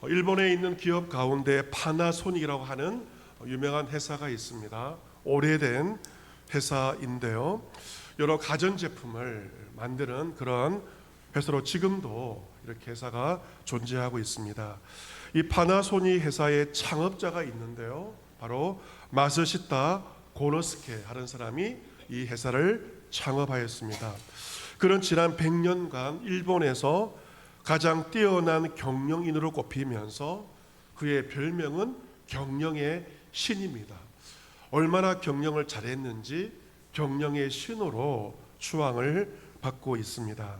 일본에 있는 기업 가운데 파나소닉이라고 하는 유명한 회사가 있습니다. 오래된 회사인데요. 여러 가전제품을 만드는 그런 회사로 지금도 이렇게 회사가 존재하고 있습니다. 이 파나소닉 회사의 창업자가 있는데요. 바로 마스시타 고노스케 하는 사람이 이 회사를 창업하였습니다. 그는 지난 100년간 일본에서 가장 뛰어난 경영인으로 꼽히면서 그의 별명은 경영의 신입니다. 얼마나 경영을 잘했는지 경영의 신으로 추앙을 받고 있습니다.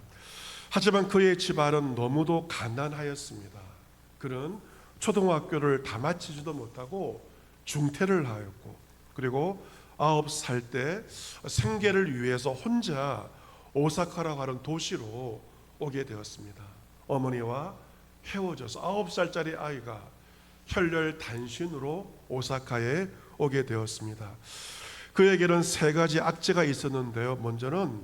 하지만 그의 집안은 너무도 가난하였습니다. 그는 초등학교를 다 마치지도 못하고 중퇴를 하였고, 그리고 9살 때 생계를 위해서 혼자 오사카라고 하는 도시로 오게 되었습니다. 어머니와 헤어져서 9살짜리 아이가 혈혈단신으로 오사카에 오게 되었습니다. 그에게는 3가지 악재가 있었는데요. 먼저는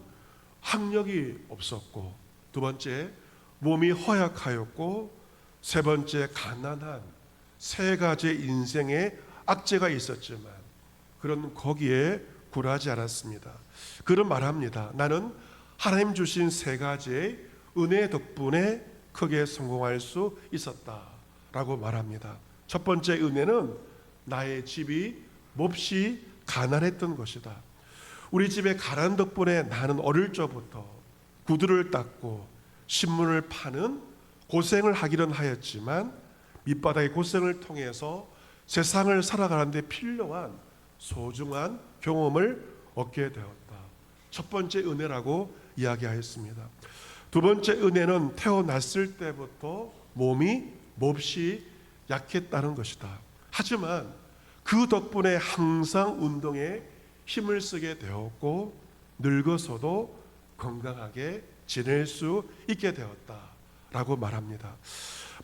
학력이 없었고, 두 번째 몸이 허약하였고, 세 번째 가난한 3가지 인생의 악재가 있었지만 그는 거기에 굴하지 않았습니다. 그는 말합니다. 나는 하나님 주신 3가지의 은혜 덕분에 크게 성공할 수 있었다라고 말합니다. 첫 번째 은혜는 나의 집이 몹시 가난했던 것이다. 우리 집의 가난 덕분에 나는 어릴 적부터 구두를 닦고 신문을 파는 고생을 하기는 하였지만 밑바닥의 고생을 통해서 세상을 살아가는데 필요한 소중한 경험을 얻게 되었다. 첫 번째 은혜라고 이야기하였습니다. 두 번째 은혜는 태어났을 때부터 몸이 몹시 약했다는 것이다. 하지만 그 덕분에 항상 운동에 힘을 쓰게 되었고 늙어서도 건강하게 지낼 수 있게 되었다라고 말합니다.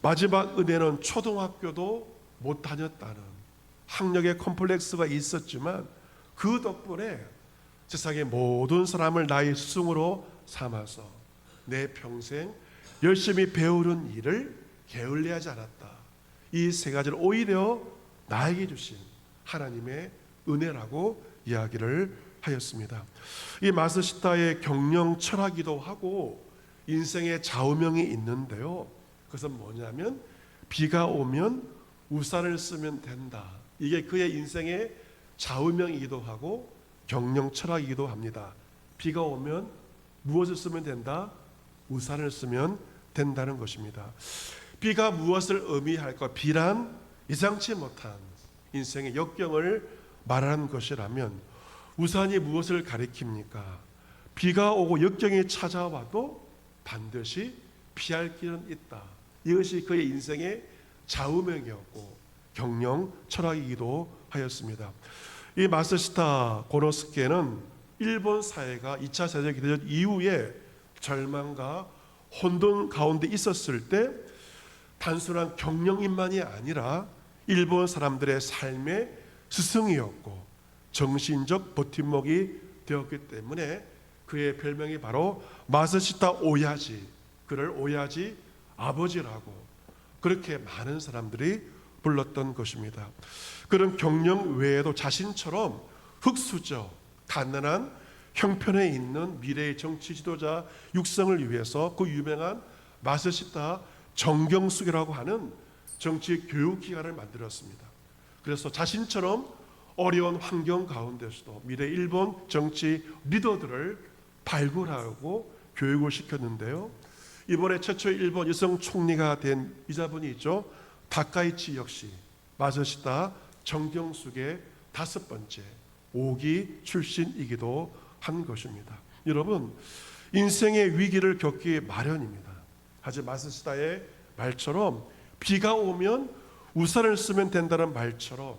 마지막 은혜는 초등학교도 못 다녔다는 학력의 컴플렉스가 있었지만 그 덕분에 세상의 모든 사람을 나의 스승으로 삼아서 내 평생 열심히 배우는 일을 게을리하지 않았다. 이 3가지를 오히려 나에게 주신 하나님의 은혜라고 이야기를 하였습니다. 이 마스시타의 경영 철학이기도 하고 인생의 좌우명이 있는데요. 그것은 뭐냐면 비가 오면 우산을 쓰면 된다. 이게 그의 인생의 좌우명이기도 하고 경영 철학이기도 합니다. 비가 오면 무엇을 쓰면 된다? 우산을 쓰면 된다는 것입니다. 비가 무엇을 의미할까? 비란 예상치 못한 인생의 역경을 말하는 것이라면 우산이 무엇을 가리킵니까? 비가 오고 역경이 찾아와도 반드시 피할 길은 있다. 이것이 그의 인생의 좌우명이었고 경영 철학이기도 하였습니다. 이 마스시타 고노스케는 일본 사회가 2차 세계대전 이후에 절망과 혼돈 가운데 있었을 때 단순한 경영인만이 아니라 일본 사람들의 삶의 스승이었고 정신적 버팀목이 되었기 때문에 그의 별명이 바로 마스시타 오야지, 그를 오야지 아버지라고 그렇게 많은 사람들이 불렀던 것입니다. 그런 경영 외에도 자신처럼 흙수저, 가난한 형편에 있는 미래의 정치 지도자 육성을 위해서 그 유명한 마스시타 정경숙이라고 하는 정치 교육 기관을 만들었습니다. 그래서 자신처럼 어려운 환경 가운데서도 미래 일본 정치 리더들을 발굴하고 교육을 시켰는데요. 이번에 최초 일본 여성 총리가 된 이자분이 있죠. 다카이치 역시 마스시타 정경숙의 5번째 5기 출신이기도 한 것입니다. 여러분, 인생의 위기를 겪기 마련입니다. 하지만 마스시타의 말처럼 비가 오면 우산을 쓰면 된다는 말처럼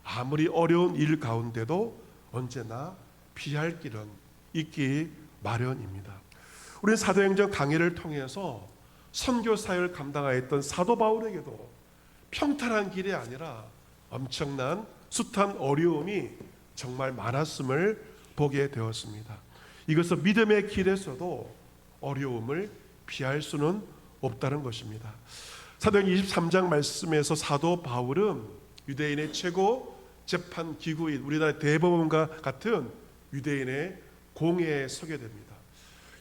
아무리 어려운 일 가운데도 언제나 피할 길은 있기 마련입니다. 우리는 사도행전 강해를 통해서 선교 사역을 감당하였던 사도 바울에게도 평탄한 길이 아니라 엄청난 숱한 어려움이 정말 많았음을 보게 되었습니다. 이것은 믿음의 길에서도 어려움을 피할 수는 없다는 것입니다. 사도행 23장 말씀에서 사도 바울은 유대인의 최고 재판 기구인 우리나라의 대법원과 같은 유대인의 공회에 서게 됩니다.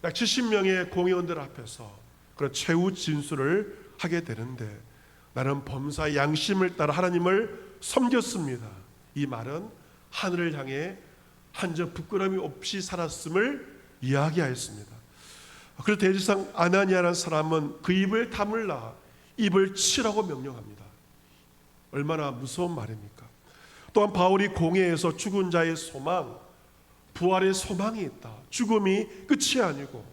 약 70명의 공회원들 앞에서 그런 최후 진술을 하게 되는데, 나는 범사의 양심을 따라 하나님을 섬겼습니다. 이 말은 하늘을 향해 한 점 부끄러움이 없이 살았음을 이야기하였습니다. 그래서 대제사장 아나니아라는 사람은 그 입을 다물라, 입을 치라고 명령합니다. 얼마나 무서운 말입니까? 또한 바울이 공회에서 죽은 자의 소망, 부활의 소망이 있다, 죽음이 끝이 아니고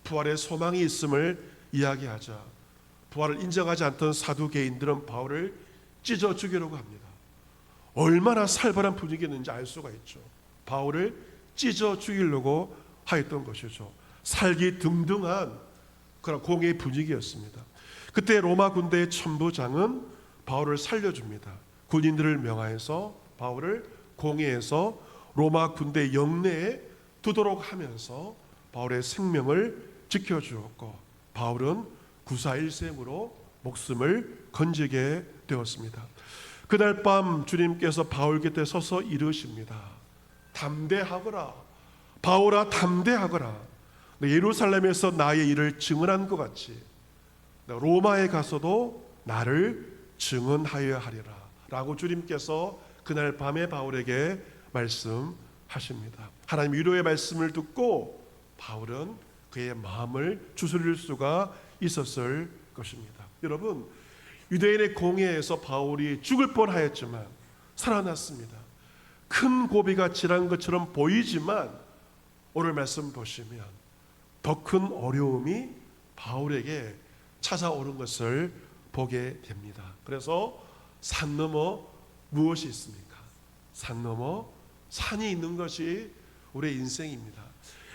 부활의 소망이 있음을 이야기하자 부활을 인정하지 않던 사두개인들은 바울을 찢어 죽이려고 합니다. 얼마나 살벌한 분위기였는지 알 수가 있죠. 바울을 찢어 죽이려고 하였던 것이죠. 살기 등등한 그런 공회의 분위기였습니다. 그때 로마 군대의 천부장은 바울을 살려줍니다. 군인들을 명하여서 바울을 공회에서 로마 군대 영내에 두도록 하면서 바울의 생명을 지켜주었고, 바울은 구사일생으로 목숨을 건지게 되었습니다. 그날 밤 주님께서 바울 곁에 서서 이르십니다. 담대하거라, 바울아 담대하거라. 예루살렘에서 나의 일을 증언한 것 같이 로마에 가서도 나를 증언하여야 하리라 라고 주님께서 그날 밤에 바울에게 말씀하십니다. 하나님 위로의 말씀을 듣고 바울은 그의 마음을 추스릴 수가 있었을 것입니다. 여러분, 유대인의 공회에서 바울이 죽을 뻔하였지만 살아났습니다. 큰 고비가 지난 것처럼 보이지만 오늘 말씀 보시면 더 큰 어려움이 바울에게 찾아오는 것을 보게 됩니다. 그래서 산 너머 무엇이 있습니까? 산 너머 산이 있는 것이 우리의 인생입니다.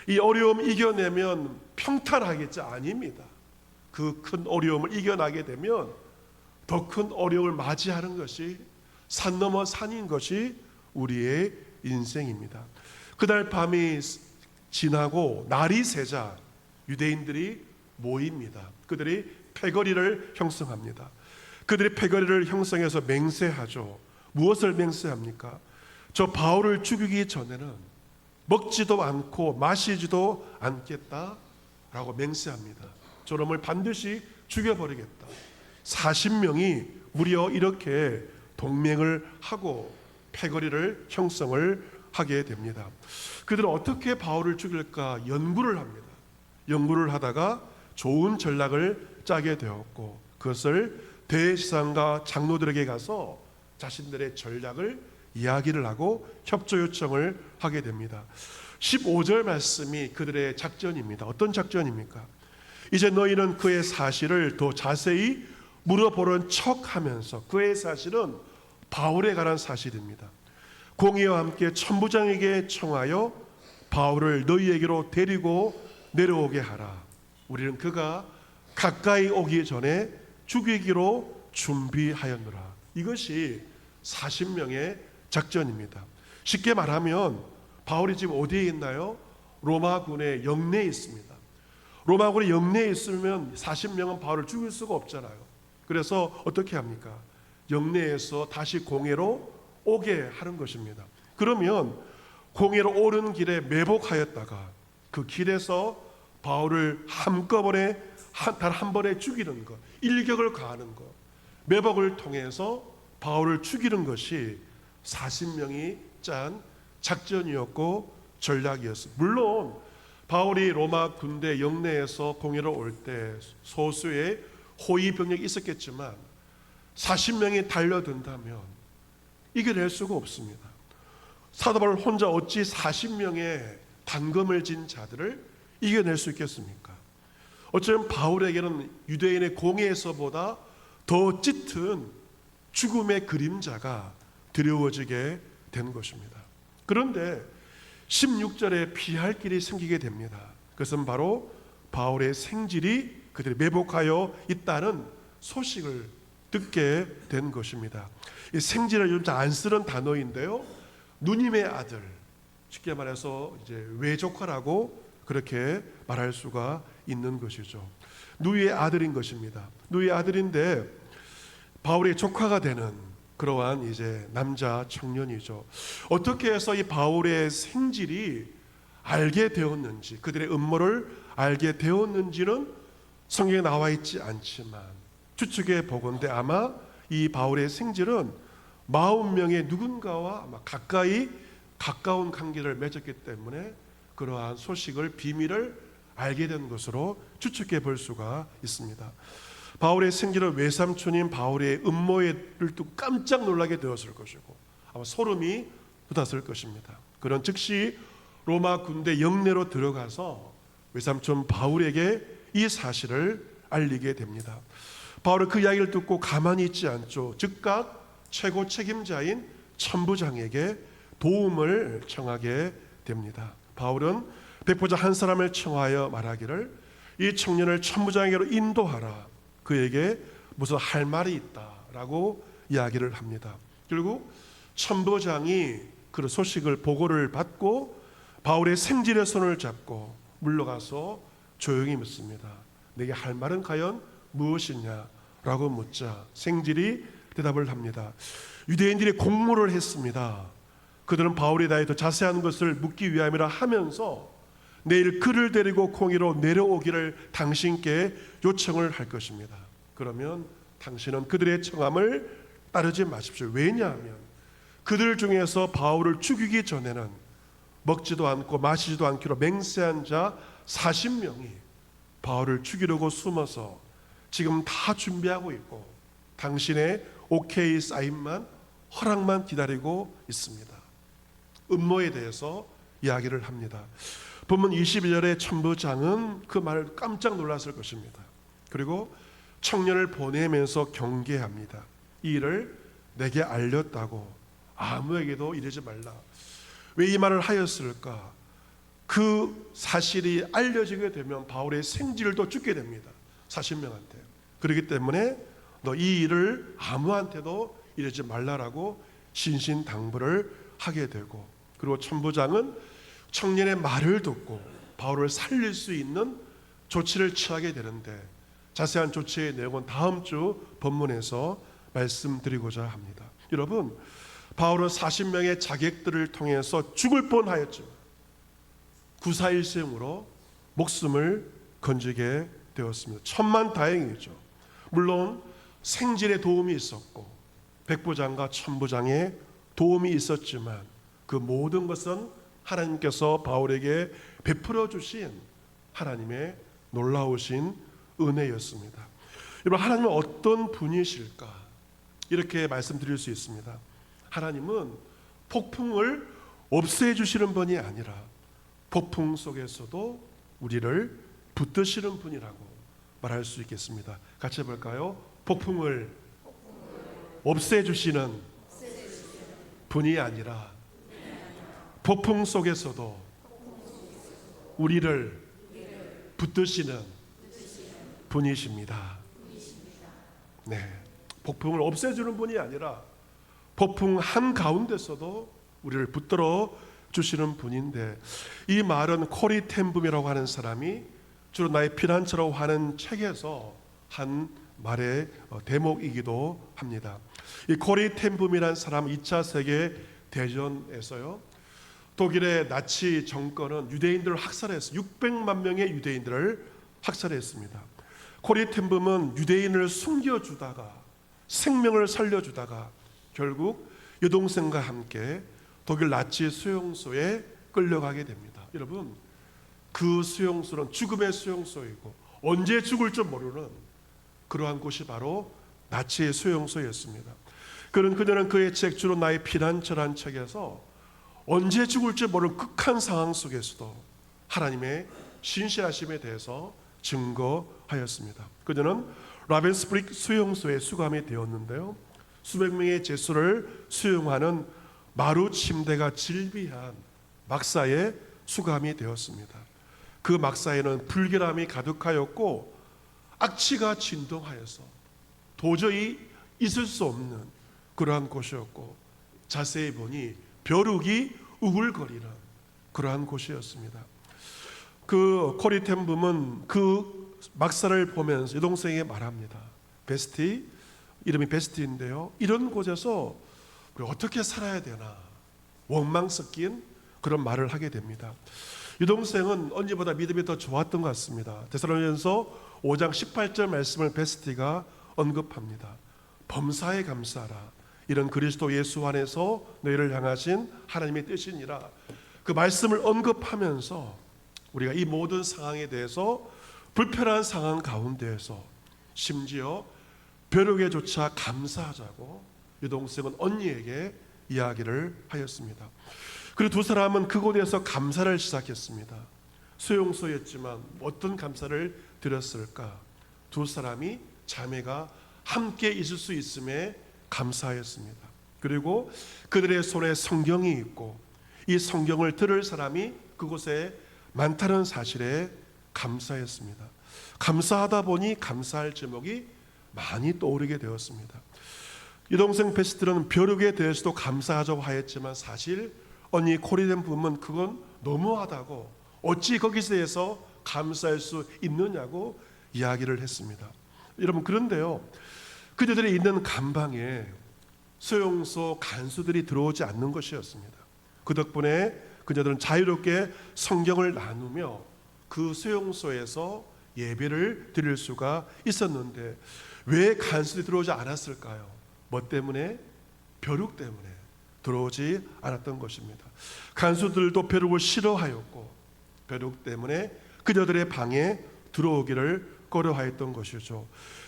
이 어려움 이겨내면 평탄하겠지? 아닙니다. 그 큰 어려움을 이겨나게 되면 더 큰 어려움을 맞이하는 것이 산 너머 산인 것이 우리의 인생입니다. 그날 밤이 지나고 날이 새자 유대인들이 모입니다. 그들이 패거리를 형성합니다. 그들이 패거리를 형성해서 맹세하죠. 무엇을 맹세합니까? 저 바울을 죽이기 전에는 먹지도 않고 마시지도 않겠다라고 맹세합니다. 저놈을 반드시 죽여버리겠다. 40명이 무려 이렇게 동맹을 하고 패거리를 형성을 하게 됩니다. 그들은 어떻게 바울을 죽일까 연구를 합니다. 연구를 하다가 좋은 전략을 짜게 되었고, 그것을 대제사장과 장로들에게 가서 자신들의 전략을 이야기를 하고 협조 요청을 하게 됩니다. 15절 말씀이 그들의 작전입니다. 어떤 작전입니까? 이제 너희는 그의 사실을 더 자세히 물어보는 척하면서, 그의 사실은 바울에 관한 사실입니다. 공의와 함께 천부장에게 청하여 바울을 너희에게로 데리고 내려오게 하라. 우리는 그가 가까이 오기 전에 죽이기로 준비하였노라. 이것이 40명의 작전입니다. 쉽게 말하면 바울이 지금 어디에 있나요? 로마군의 영내에 있습니다. 로마군의 영내에 있으면 40명은 바울을 죽일 수가 없잖아요. 그래서 어떻게 합니까? 영내에서 다시 공회로 오게 하는 것입니다. 그러면 공회로 오는 길에 매복하였다가 그 길에서 바울을 한꺼번에 단 한 번에 죽이는 것, 일격을 가하는 것, 매복을 통해서 바울을 죽이는 것이 40명이 짠 작전이었고 전략이었습니다. 물론 바울이 로마 군대 영내에서 공회로 올 때 소수의 호위 병력이 있었겠지만 40명이 달려든다면 이겨낼 수가 없습니다. 사도 바울 혼자 어찌 40명의 단검을 진 자들을 이겨낼 수 있겠습니까? 어쩌면 바울에게는 유대인의 공회에서보다 더 짙은 죽음의 그림자가 드리워지게 된 것입니다. 그런데 16절에 피할 길이 생기게 됩니다. 그것은 바로 바울의 생질이 그들이 매복하여 있다는 소식을 듣게 된 것입니다. 이 생질은 요즘 잘 안 쓰는 단어인데요, 누님의 아들, 쉽게 말해서 이제 외조카라고 그렇게 말할 수가 있는 것이죠. 누이의 아들인 것입니다. 누이의 아들인데 바울의 조카가 되는 그러한 이제 남자 청년이죠. 어떻게 해서 이 바울의 생질이 알게 되었는지, 그들의 음모를 알게 되었는지는 성경에 나와 있지 않지만 추측해 보건대 아마 이 바울의 생질은 40명의 누군가와 아마 가까운 관계를 맺었기 때문에 그러한 소식을, 비밀을 알게 된 것으로 추측해 볼 수가 있습니다. 바울의 생질은 외삼촌인 바울의 음모를 듣고 깜짝 놀라게 되었을 것이고 아마 소름이 돋았을 것입니다. 그런 즉시 로마 군대 영내로 들어가서 외삼촌 바울에게 이 사실을 알리게 됩니다. 바울은 그 이야기를 듣고 가만히 있지 않죠. 즉각 최고 책임자인 천부장에게 도움을 청하게 됩니다. 바울은 백보자 한 사람을 청하여 말하기를 이 청년을 천부장에게로 인도하라. 그에게 무슨 할 말이 있다라고 이야기를 합니다. 결국 천부장이 그 소식을 보고를 받고 바울의 생질의 손을 잡고 물러가서 조용히 묻습니다. 내게 할 말은 과연 무엇이냐라고 묻자 생질이 대답을 합니다. 유대인들이 공모를 했습니다. 그들은 바울에 대해 더 자세한 것을 묻기 위함이라 하면서 내일 그를 데리고 공의로 내려오기를 당신께 요청을 할 것입니다. 그러면 당신은 그들의 청함을 따르지 마십시오. 왜냐하면 그들 중에서 바울을 죽이기 전에는 먹지도 않고 마시지도 않기로 맹세한 자 40명이 바울을 죽이려고 숨어서 지금 다 준비하고 있고 당신의 오케이 사인만, 허락만 기다리고 있습니다. 음모에 대해서 이야기를 합니다. 본문 21절의 천부장은 그 말을 깜짝 놀랐을 것입니다. 그리고 청년을 보내면서 경계합니다. 이 일을 내게 알렸다고 아무에게도 이르지 말라. 왜 이 말을 하였을까? 그 사실이 알려지게 되면 바울의 생질도 죽게 됩니다. 40명한테. 그렇기 때문에 너 이 일을 아무한테도 이르지 말라라고 신신당부를 하게 되고, 그리고 천부장은 청년의 말을 듣고 바울을 살릴 수 있는 조치를 취하게 되는데 자세한 조치의 내용은 다음 주 본문에서 말씀드리고자 합니다. 여러분, 바울은 40명의 자객들을 통해서 죽을 뻔하였지만 구사일생으로 목숨을 건지게 되었습니다. 천만다행이죠. 물론 생질의 도움이 있었고 백부장과 천부장의 도움이 있었지만 그 모든 것은 하나님께서 바울에게 베풀어 주신 하나님의 놀라우신 은혜였습니다. 여러분, 하나님은 어떤 분이실까? 이렇게 말씀드릴 수 있습니다. 하나님은 폭풍을 없애주시는 분이 아니라 폭풍 속에서도 우리를 붙드시는 분이라고 말할 수 있겠습니다. 같이 해볼까요? 폭풍을 없애주시는 분이 아니라 폭풍 속에서도 우리를 붙드시는 분이십니다. 네, 폭풍을 없애주는 분이 아니라 폭풍 한가운데서도 우리를 붙들어 주시는 분인데, 이 말은 코리 텐붐이라고 하는 사람이 주로 나의 피난처라고 하는 책에서 한 말의 대목이기도 합니다. 이 코리 텐붐이라는 사람은 2차 세계 대전에서요, 독일의 나치 정권은 유대인들을 학살했어요. 600만 명의 유대인들을 학살했습니다. 코리 텐붐은 유대인을 숨겨주다가 생명을 살려주다가 결국 여동생과 함께 독일 나치 수용소에 끌려가게 됩니다. 여러분, 그 수용소는 죽음의 수용소이고 언제 죽을 줄 모르는 그러한 곳이 바로 나치의 수용소였습니다. 그녀는 그의 책 주로 나의 피난처란 책에서 언제 죽을지 모르는 극한 상황 속에서도 하나님의 신실하심에 대해서 증거하였습니다. 그녀는 라벤스브릭 수용소에 수감이 되었는데요, 수백 명의 죄수를 수용하는 마루 침대가 질비한 막사에 수감이 되었습니다. 그 막사에는 불결함이 가득하였고 악취가 진동하여서 도저히 있을 수 없는 그러한 곳이었고, 자세히 보니 벼룩이 우글거리는 그러한 곳이었습니다. 그 코리 텐붐은 그 막사를 보면서 여동생에게 말합니다. 베스티, 이름이 베스티인데요, 이런 곳에서 우리 어떻게 살아야 되나 원망 섞인 그런 말을 하게 됩니다. 여동생은 언제보다 믿음이 더 좋았던 것 같습니다. 데살로니가서 5장 18절 말씀을 베스티가 언급합니다. 범사에 감사하라, 이런 그리스도 예수 안에서 너희를 향하신 하나님의 뜻이니라. 그 말씀을 언급하면서 우리가 이 모든 상황에 대해서, 불편한 상황 가운데에서 심지어 벼룩에조차 감사하자고 여동생은 언니에게 이야기를 하였습니다. 그리고 두 사람은 그곳에서 감사를 시작했습니다. 수용소였지만 어떤 감사를 드렸을까? 두 사람이, 자매가 함께 있을 수 있음에 감사하였습니다. 그리고 그들의 손에 성경이 있고 이 성경을 들을 사람이 그곳에 많다는 사실에 감사했습니다. 감사하다 보니 감사할 제목이 많이 떠오르게 되었습니다. 여동생 베스트는 벼룩에 대해서도 감사하자고 하였지만 사실 언니 코리된 부분은 그건 너무하다고, 어찌 거기서 해서 감사할 수 있느냐고 이야기를 했습니다. 여러분, 그런데요, 그들이 있는 감방에 수용소 간수들이 들어오지 않는 것이었습니다. 그 덕분에 그녀들은 자유롭게 성경을 나누며 그 수용소에서 예배를 드릴 수가 있었는데 왜 간수들이 들어오지 않았을까요? 뭐 때문에? 벼룩 때문에 들어오지 않았던 것입니다. 간수들도 벼룩을 싫어하였고 벼룩 때문에 그녀들의 방에 들어오기를 꺼려하였던 것이죠.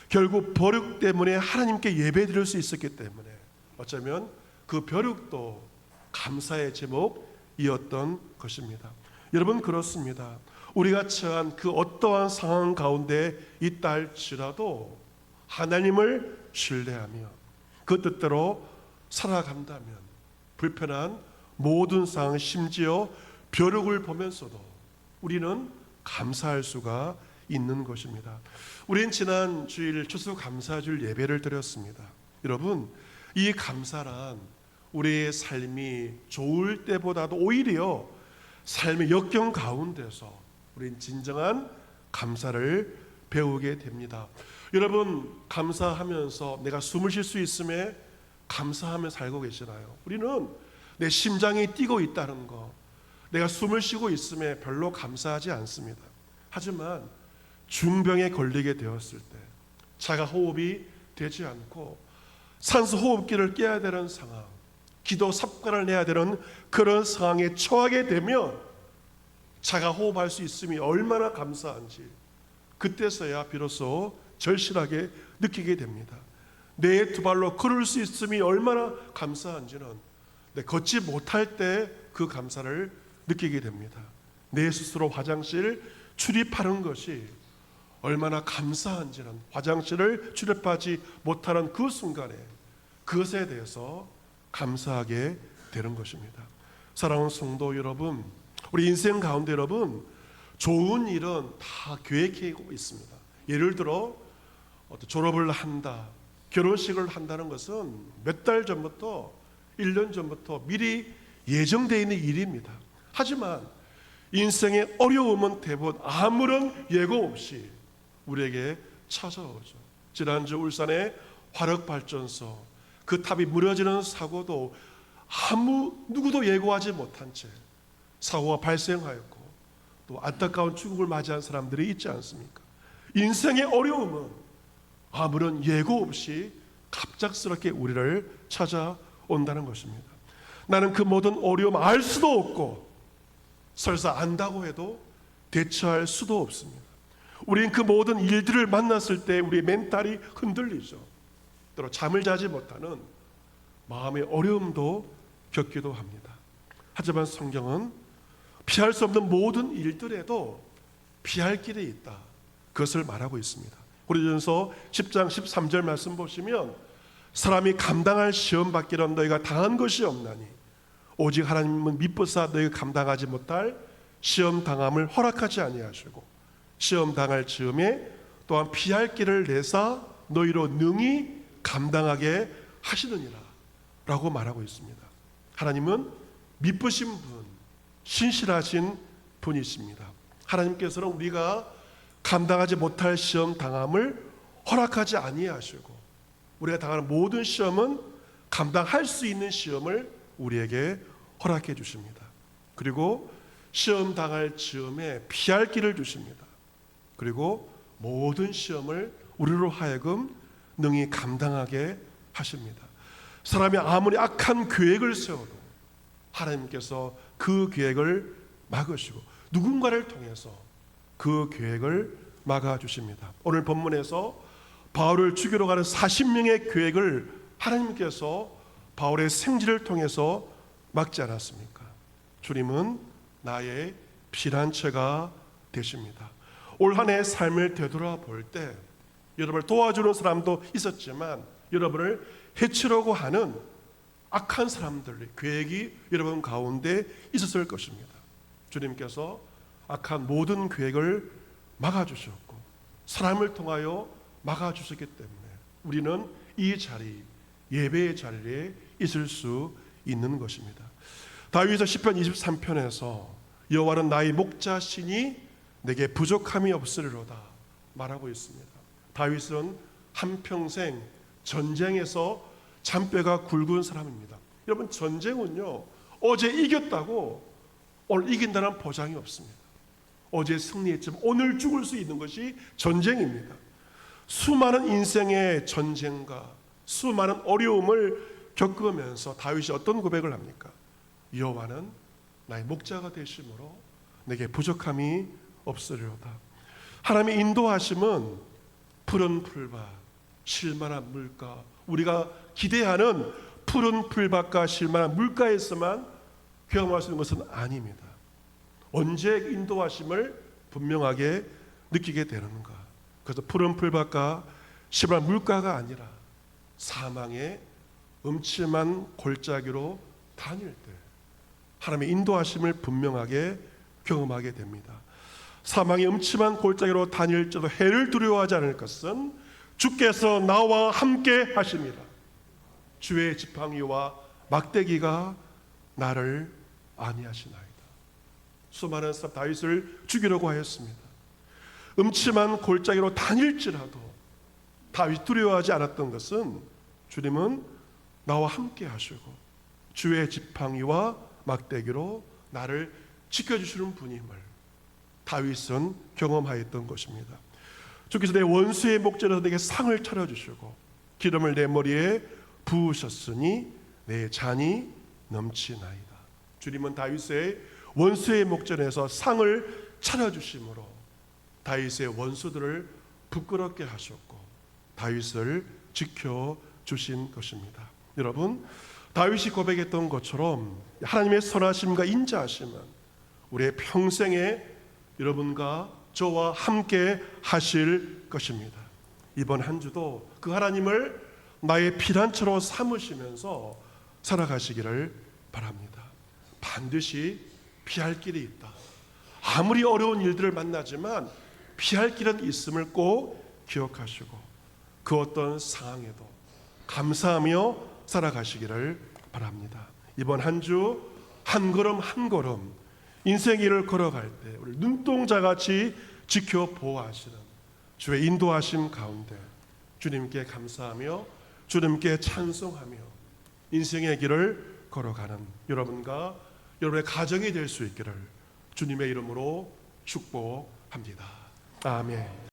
결국 벼룩 때문에 하나님께 예배 드릴 수 있었기 때문에 어쩌면 그 벼룩도 감사의 제목이었던 것입니다. 여러분, 그렇습니다. 우리가 처한 그 어떠한 상황 가운데 있다 할지라도 하나님을 신뢰하며 그 뜻대로 살아간다면 불편한 모든 상황, 심지어 벼룩을 보면서도 우리는 감사할 수가 있는 것입니다. 우린 지난 주일 추수감사주일 예배를 드렸습니다. 여러분, 이 감사란 우리의 삶이 좋을 때보다도 오히려 삶의 역경 가운데서 우린 진정한 감사를 배우게 됩니다. 여러분, 감사하면서 내가 숨을 쉴 수 있음에 감사하며 살고 계시나요? 우리는 내 심장이 뛰고 있다는 거, 내가 숨을 쉬고 있음에 별로 감사하지 않습니다. 하지만 중병에 걸리게 되었을 때, 자가 호흡이 되지 않고 산소 호흡기를 껴야 되는 상황, 기도 삽관을 내야 되는 그런 상황에 처하게 되면 자가 호흡할 수 있음이 얼마나 감사한지 그때서야 비로소 절실하게 느끼게 됩니다. 내 두 발로 걸을 수 있음이 얼마나 감사한지는 내 걷지 못할 때 그 감사를 느끼게 됩니다. 내 스스로 화장실 출입하는 것이 얼마나 감사한지는 화장실을 출입하지 못하는 그 순간에 그것에 대해서 감사하게 되는 것입니다. 사랑하는 성도 여러분, 우리 인생 가운데 여러분, 좋은 일은 다 계획하고 있습니다. 예를 들어 졸업을 한다, 결혼식을 한다는 것은 몇 달 전부터 1년 전부터 미리 예정되어 있는 일입니다. 하지만 인생의 어려움은 대부분 아무런 예고 없이 우리에게 찾아오죠. 지난주 울산의 화력발전소 그 탑이 무너지는 사고도 누구도 예고하지 못한 채 사고가 발생하였고 또 안타까운 죽음을 맞이한 사람들이 있지 않습니까? 인생의 어려움은 아무런 예고 없이 갑작스럽게 우리를 찾아온다는 것입니다. 나는 그 모든 어려움 알 수도 없고 설사 안다고 해도 대처할 수도 없습니다. 우리는 그 모든 일들을 만났을 때 우리의 멘탈이 흔들리죠. 때로 잠을 자지 못하는 마음의 어려움도 겪기도 합니다. 하지만 성경은 피할 수 없는 모든 일들에도 피할 길이 있다, 그것을 말하고 있습니다. 고린도전서 10장 13절 말씀 보시면 사람이 감당할 시험 받기는 너희가 당한 것이 없나니 오직 하나님은 미쁘사 너희가 감당하지 못할 시험 당함을 허락하지 아니하시고 시험 당할 즈음에 또한 피할 길을 내사 너희로 능히 감당하게 하시느니라 라고 말하고 있습니다. 하나님은 미쁘신 분, 신실하신 분이십니다. 하나님께서는 우리가 감당하지 못할 시험 당함을 허락하지 아니하시고, 우리가 당하는 모든 시험은 감당할 수 있는 시험을 우리에게 허락해 주십니다. 그리고 시험 당할 즈음에 피할 길을 주십니다. 그리고 모든 시험을 우리로 하여금 능히 감당하게 하십니다. 사람이 아무리 악한 계획을 세워도 하나님께서 그 계획을 막으시고 누군가를 통해서 그 계획을 막아주십니다. 오늘 본문에서 바울을 죽이러 가는 40명의 계획을 하나님께서 바울의 생지를 통해서 막지 않았습니까? 주님은 나의 피난처가 되십니다. 올 한 해의 삶을 되돌아볼 때 여러분을 도와주는 사람도 있었지만 여러분을 해치려고 하는 악한 사람들의 계획이 여러분 가운데 있었을 것입니다. 주님께서 악한 모든 계획을 막아주셨고 사람을 통하여 막아주셨기 때문에 우리는 이 자리, 예배의 자리에 있을 수 있는 것입니다. 다윗은 시편 23편에서 여호와는 나의 목자시니 내게 부족함이 없으리로다 말하고 있습니다. 다윗은 한평생 전쟁에서 잔뼈가 굵은 사람입니다. 여러분, 전쟁은요, 어제 이겼다고 오늘 이긴다는 보장이 없습니다. 어제 승리했지만 오늘 죽을 수 있는 것이 전쟁입니다. 수많은 인생의 전쟁과 수많은 어려움을 겪으면서 다윗이 어떤 고백을 합니까? 여호와는 나의 목자가 되심으로 내게 부족함이 없으리로다. 하나님의 인도하심은 푸른 풀밭, 실만한 물가, 우리가 기대하는 푸른 풀밭과 실만한 물가에서만 경험할 수 있는 것은 아닙니다. 언제 인도하심을 분명하게 느끼게 되는가? 그래서 푸른 풀밭과 실만한 물가가 아니라 사망의 음침한 골짜기로 다닐 때 하나님의 인도하심을 분명하게 경험하게 됩니다. 사망의 음침한 골짜기로 다닐지라도 해를 두려워하지 않을 것은 주께서 나와 함께 하십니다. 주의 지팡이와 막대기가 나를 안위하시나이다. 수많은 사람 다윗을 죽이려고 하였습니다. 음침한 골짜기로 다닐지라도 다윗 두려워하지 않았던 것은 주님은 나와 함께 하시고 주의 지팡이와 막대기로 나를 지켜주시는 분임을 다윗은 경험하였던 것입니다. 주께서 내 원수의 목전에서 내게 상을 차려주시고 기름을 내 머리에 부으셨으니 내 잔이 넘치나이다. 주님은 다윗의 원수의 목전에서 상을 차려주심으로 다윗의 원수들을 부끄럽게 하셨고 다윗을 지켜주신 것입니다. 여러분, 다윗이 고백했던 것처럼 하나님의 선하심과 인자하심은 우리의 평생에 여러분과 저와 함께 하실 것입니다. 이번 한 주도 그 하나님을 나의 피난처로 삼으시면서 살아가시기를 바랍니다. 반드시 피할 길이 있다. 아무리 어려운 일들을 만나지만 피할 길은 있음을 꼭 기억하시고 그 어떤 상황에도 감사하며 살아가시기를 바랍니다. 이번 한 주 한 걸음 한 걸음 인생 길을 걸어갈 때 우리 눈동자같이 지켜 보호하시는 주의 인도하심 가운데 주님께 감사하며 주님께 찬송하며 인생의 길을 걸어가는 여러분과 여러분의 가정이 될 수 있기를 주님의 이름으로 축복합니다. 아멘.